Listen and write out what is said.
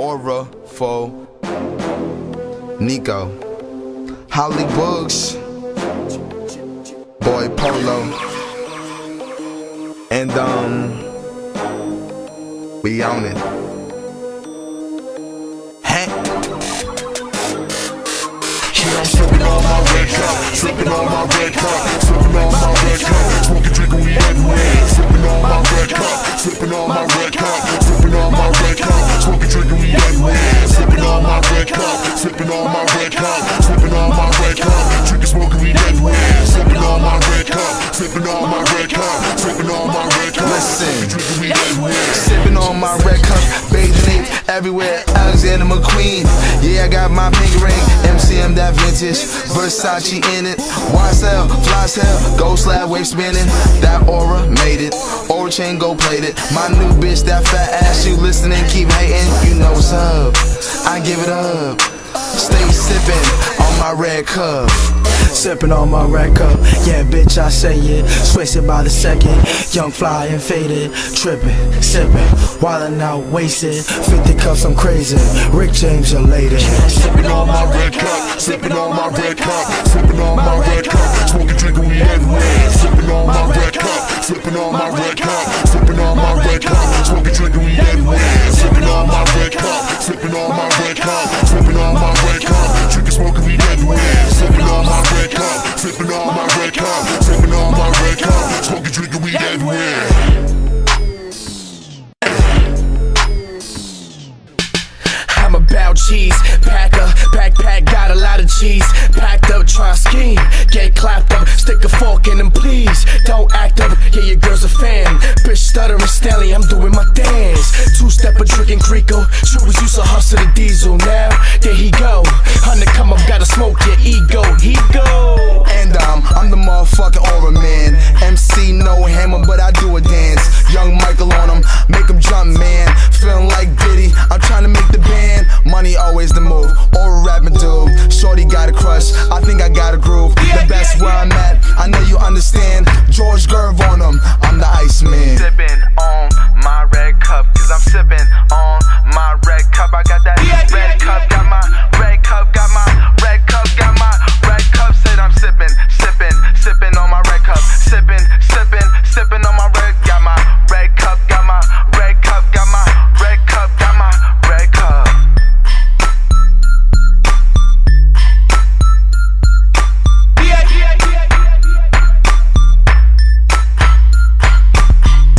AuraFul, Nikko, Holly Boogz, boy Polo, and we on it. I'm sipping on my red cup, sipping on my red cup, sipping on my red cup, smoking, drinking weed everywhere. Sipping on my red cup, sipping on my red cup, sipping on my red cup, smoking, drinking weed everywhere. Sipping on my red cup, sipping on my red cup, sipping on my red cup, drinking, smoking weed everywhere. Sipping on my red cup, sipping on my red cup, sipping on my red cup, listen, drinking weed everywhere. Sipping on my red cup, bathing it everywhere. Alexander McQueen, yeah, I got my pink ring. MCM that vintage, Versace in it. YSL, fly sell, gold slab wave spinning. That aura made it, aura chain gold plated. My new bitch, that fat ass, you listening, keep hating. You know what's up, I give it up. Stay sipping on my red cup. Sipping on my red cup, yeah bitch I say it. Switch it by the second, young fly and faded. Tripping, sipping, wildin' out wasted. 50 cups I'm crazy, Rick James your lady. Sipping on my red cup, sipping on my red cup, sipping on my red cup, smoking, drinking weed everywhere. Sipping on my red cup, sipping on my red cup, sipping on my red cup, smoking, drinking weed everywhere. Sipping on my red cup, sipping on my red cup, sipping on my red cup, drinking, smoking weed everywhere. Sipping on my red cup, sipping on my red cup, sipping on my red cup, smoking, drinking weed everywhere. I'm about cheese, backpack, got a lot of cheese. Packed up, try scheme, get clapped up, stick a fork in them please. Don't act up, yeah your girl's a fan. Bitch stuttering Stanley, I'm doing my dance. Two-stepper drinking Crico, shooters used to hustle the diesel. Now